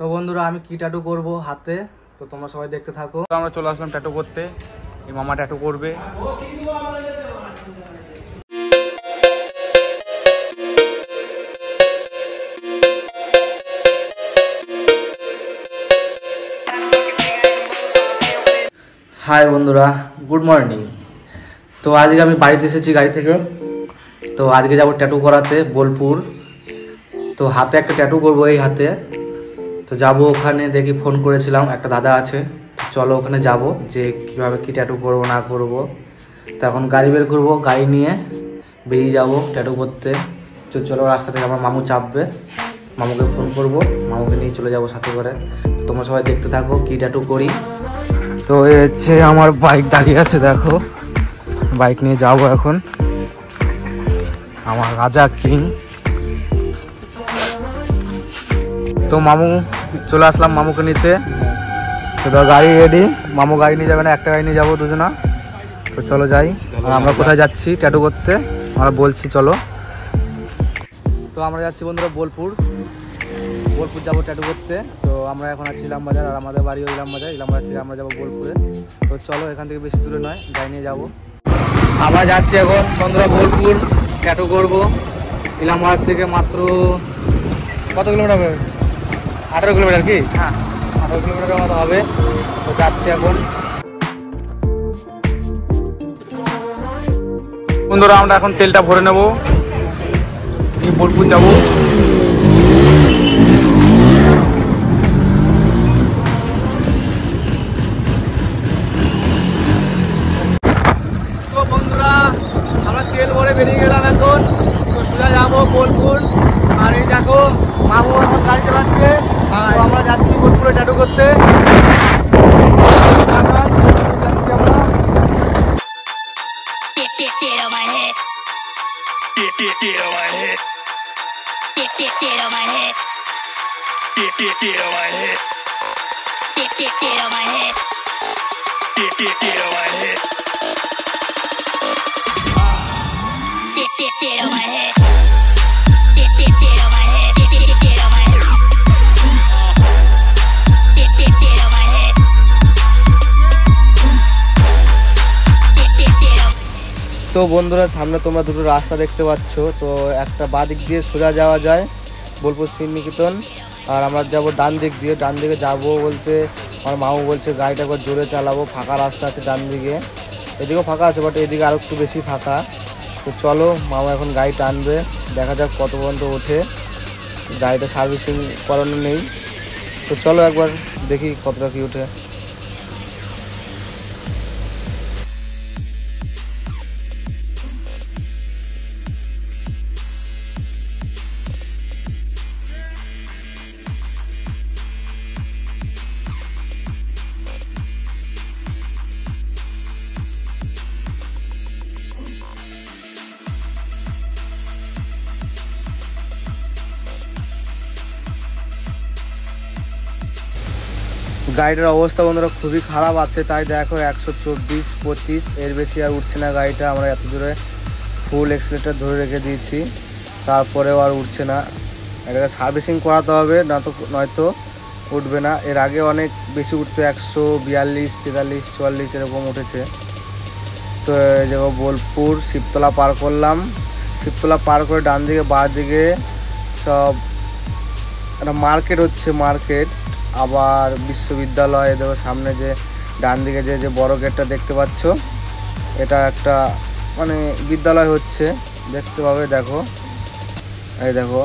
তো বন্ধুরা আমি কি ট্যাটু করব হাতে, তো তোমরা সবাই দেখতে থাকো। আমরা চলে আসলাম ট্যাটু করতে, এই মামা ট্যাটু করবে। হাই বন্ধুরা, গুড মর্নিং। তো আজকে আমি বাড়িতে এসেছি গাড়ি থেকে। তো আজকে যাব ট্যাটু করাতে বোলপুর। তো হাতে একটা ট্যাটু করবো, এই হাতে। তো যাব ওখানে, দেখি ফোন করেছিলাম, একটা দাদা আছে, চলো ওখানে যাব যে কীভাবে কী ট্যাটু করবো না করবো। তো এখন গাড়ি বের করবো, গাড়ি নিয়ে বেরিয়ে যাব ট্যাটু করতে। তো চলো, রাস্তা থেকে আমার মামু চাপবে, মামুকে ফোন করব, মামুকে নিয়ে চলে যাব সাথে করে। তো তোমরা সবাই দেখতে থাকো কী ট্যাটু করি। তো এই হচ্ছে আমার বাইক দাঁড়িয়ে আছে, দেখো বাইক নিয়ে যাব এখন, আমার রাজা কিং। তো মামু চলে আসলাম মামুকে নিতে। তো গাড়ি রেডি, মামু গাড়ি নিয়ে যাবে না, একটা গাড়ি নিয়ে যাবো দুজনা। তো চলো যাই। আর আমরা কোথায় যাচ্ছি ট্যাটু করতে আমরা বলছি, চলো। তো আমরা যাচ্ছি বন্ধুরা বোলপুর যাবো ট্যাটু করতে। তো আমরা এখন আছি ইলামবাজার, আর আমাদের বাড়িও ইলামবাজার। ইলামবাজার থেকে আমরা যাবো বোলপুরে। তো চলো, এখান থেকে বেশি দূরে নয়, গাড়ি নিয়ে যাবো। আমরা যাচ্ছি এখন বন্ধুরা বোলপুর ট্যাটু করবো। ইলামবাজার থেকে মাত্র কত কিলোমিটার হবে? 18 কিলোমিটার কি? হ্যাঁ, 18 কিলোমিটারের মতো হবে। তো যাচ্ছি এখন। বন্ধুরা আমরা এখন তেলটা ভরে নেবো, বোলপুর যাবো। তো বন্ধুরা আমরা তেল ভরে বেরিয়ে গেলাম এখন। তো সোজা যাবো বোলপুর। আর এই দেখো মামু এখন গাড়ি চালাচ্ছে। আমরা যাচ্ছি বোলপুরে ট্যাটু করতে। যাচ্ছি আমরা। তো বন্ধুরা সামনে তোমরা দুটো রাস্তা দেখতে পাচ্ছ। তো একটা বাঁ দিক দিয়ে সোজা যাওয়া যায় বোলপুর শ্রীনিকেতন, আর আমরা যাব ডান দিক দিয়ে। ডান দিকে যাব বলতে আমার মামু বলছে গাড়িটা একবার জোরে চালাবো, ফাঁকা রাস্তা আছে ডান দিকে, এদিকেও ফাঁকা আছে বাট এদিকে আরও একটু বেশি ফাঁকা। তো চলো, মামু এখন গাড়ি টানবে, দেখা যাক কত পর্যন্ত ওঠে। গাড়িটা সার্ভিসিং করানো নেই, তো চলো একবার দেখি কতটা কি ওঠে। গাড়িটার অবস্থা বন্ধুরা খুবই খারাপ আছে, তাই দেখো 124, 25 এর বেশি আর উঠছে না গাড়িটা। আমরা এত দূরে ফুল এক্সিলেটার ধরে রেখে দিয়েছি, তারপরেও আর উঠছে না। এটাকে সার্ভিসিং করাতে হবে, নয়তো উঠবে না। এর আগে অনেক বেশি উঠতো, 142, 43, 44 এরকম উঠেছে। তো দেখো বোলপুর শিবতলা পার করলাম। শিবতলা পার করে ডান দিকে বাঁ দিকে সব একটা মার্কেট হচ্ছে, মার্কেট আবার বিশ্ববিদ্যালয়। দেখো সামনে যে ডান দিকে যে বড় গেটটা দেখতে পাচ্ছ, এটা একটা মানে বিদ্যালয় হচ্ছে, দেখতে পাবে। দেখো এই দেখো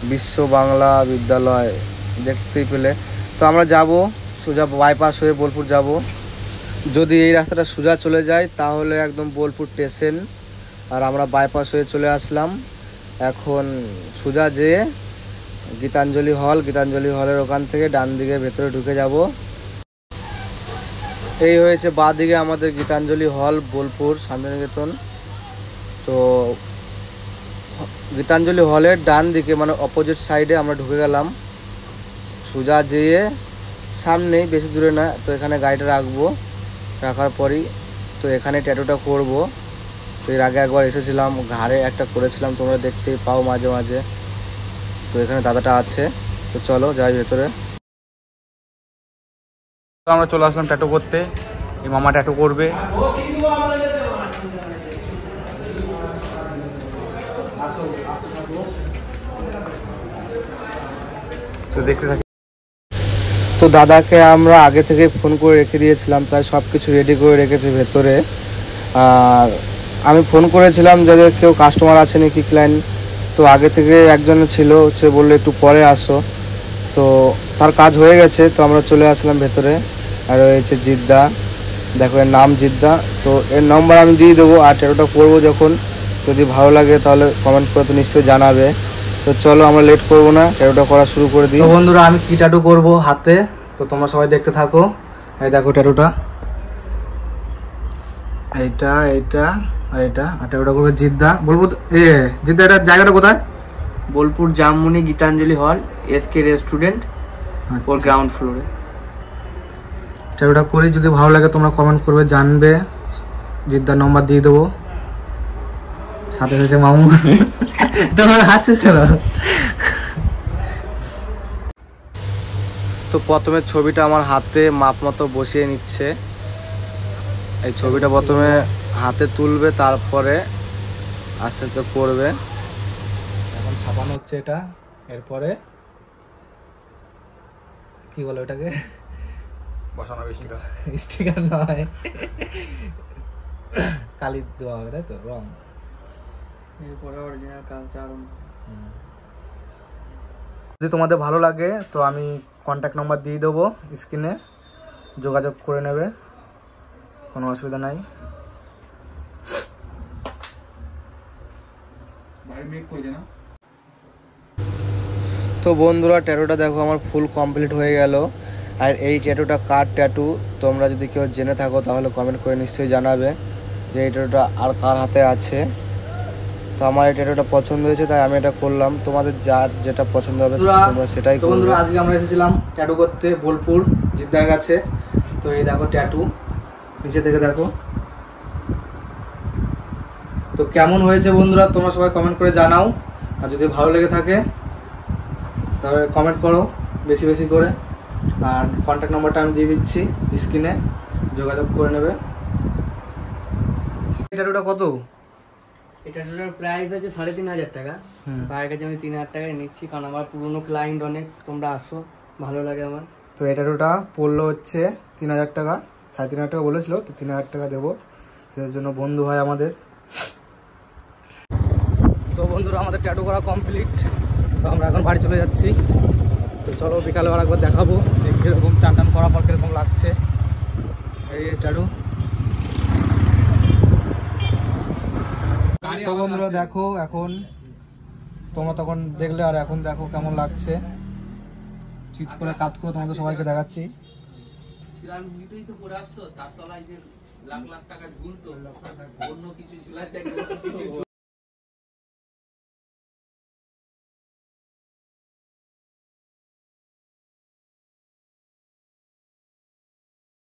বিশ্ব বাংলা বিদ্যালয় দেখতেই পেলে। তো আমরা যাব সোজা বাইপাস হয়ে বোলপুর যাব। যদি এই রাস্তাটা সোজা চলে যায় তাহলে একদম বোলপুর স্টেশন, আর আমরা বাইপাস হয়ে চলে আসলাম। এখন সোজা যেয়ে গীতাঞ্জলি হলের ওখান থেকে ডান দিকে ভেতরে ঢুকে যাব। এই হয়েছে বাঁ দিকে আমাদের গীতাঞ্জলি হল বোলপুর শান্তিনিকেতন। তো গীতাঞ্জলি হলের ডান দিকে মানে অপোজিট সাইডে আমরা ঢুকে গেলাম। সোজা যেয়ে সামনেই, বেশি দূরে না। তো এখানে গাড়িটা রাখবো, রাখার পরই তো এখানে ট্যাটুটা করব। তো এর আগে একবার এসেছিলাম, ঘাড়ে একটা করেছিলাম, তোমরা দেখতেই পাও মাঝে মাঝে। তো এখানে দাদাটা আছে, তো চলো যাই ভেতরে। আমরা চলে আসলাম ট্যাটু করতে, এই মামা ট্যাটু করবে। তো দেখতে থাকি। তো দাদাকে আমরা আগে থেকে ফোন করে রেখে দিয়েছিলাম, তাই সব কিছু রেডি করে রেখেছে ভেতরে। আর আমি ফোন করেছিলাম যাদের কেউ কাস্টমার আছে নাকি ক্লায়েন্ট, তো আগে থেকে একজন ছিল, সে বললো একটু পরে আসো। তো তার কাজ হয়ে গেছে, তো আমরা চলে আসলাম ভেতরে। আর রয়েছে জিদ্দা, দেখো এর নাম জিদ্দা। তো এর নম্বর আমি দিয়ে দেবো, আর ট্যাটুটা করবো যখন, যদি ভালো লাগে তাহলে কমেন্ট করে তো নিশ্চয়ই জানাবে। তো চলো আমরা লেট করবো না, ট্যাটুটা করা শুরু করে দিই। তো বন্ধুরা আমি কি ট্যাটু করবো হাতে, তো তোমরা সবাই দেখতে থাকো। এই দেখো ট্যাটুটা, এইটা এইটা আর এটা, আর ট্যাটুটা করবে জিদ্দা। বলবো জিদ্দা এটার জায়গাটা কোথায়? বোলপুর জামমনি গীতাঞ্জলি হল, এসকে রেস্টুরেন্ট, ওর গ্রাউন্ড ফ্লোরে। ট্যাটুটা করি, যদি ভালো লাগে তোমরা কমেন্ট করবে, জানবে। জিদ্দার নম্বর দিয়ে দেবো, সাথে হয়েছে মামু। তোমার হাসিস কেন? তো প্রথমে ছবিটা আমার হাতে মাপ মতো বসিয়ে নিচ্ছে। এই ছবিটা প্রথমে হাতে তুলবে, তারপরে আস্তে আস্তে করবে। এখন ছাপানো হচ্ছে এটা, এরপরে কি বলে ওটাকে, বসানো স্টিকার। স্টিকার নয়, কালি দেওয়া হবে, তাই তো, রং। এরপরে অরিজিনাল কাজটা আরম্ভ। যদি তোমাদের ভালো লাগে তো আমি কন্ট্যাক্ট নাম্বার দিয়ে দেবো স্ক্রিনে, যোগাযোগ করে নেবে, কোনো অসুবিধা নাই। তো বন্ধুরা ট্যাটুটা দেখো আমার ফুল কমপ্লিট হয়ে গেল। আর এই ট্যাটুটা কার ট্যাটু তোমরা যদি কেউ জেনে থাকো তাহলে কমেন্ট করে নিশ্চয়ই জানাবে যে এই ট্যাটুটা আর কার হাতে আছে। তো আমার এই ট্যাটুটা পছন্দ হয়েছে, তাই আমি এটা করলাম। তোমাদের যার যেটা পছন্দ হবে তোমরা সেটাই করবে। বন্ধুরা আজকে আমরা এসেছিলাম ট্যাটু করতে বোলপুর জিদ্দার কাছে। তো এই দেখো ট্যাটু, নিচে থেকে দেখো। তো কেমন হয়েছে বন্ধুরা তোমরা সবাই কমেন্ট করে জানাও। আর যদি ভালো লেগে থাকে তাহলে কমেন্ট করো বেশি বেশি করে। আর কন্ট্যাক্ট নাম্বারটা আমি দিয়ে দিচ্ছি স্ক্রিনে, যোগাযোগ করে নেবে। এই ট্যাটুটা কত? এটা টোটাল প্রাইস আছে 3,500 টাকা। ভাইয়ের কাছে আমি 3,000 টাকায় নিচ্ছি, কারণ আমার পুরনো ক্লায়েন্ট অনেক, তোমরা আসো, ভালো লাগে আমার। তো এই ট্যাটুটা পড়লো হচ্ছে 3,000 টাকা, 3,500 টাকা বলেছিল, তো 3,000 টাকা দেবো। এর জন্য বন্ধু হয় আমাদের। তো বন্ধুরা আমাদের ট্যাটু করা কমপ্লিট, তো আমরা এখন বাড়ি চলে যাচ্ছি। তো চলো বিকালবেলা একবার দেখাবো কীরকম চান টান করার পর কীরকম লাগছে এই ট্যাটু। তো বন্ধুরা দেখো এখন, তোমরা তখন দেখলে আর এখন দেখো কেমন লাগছে। চিৎ করে কাজ করে তোমাদের সবাইকে দেখাচ্ছি।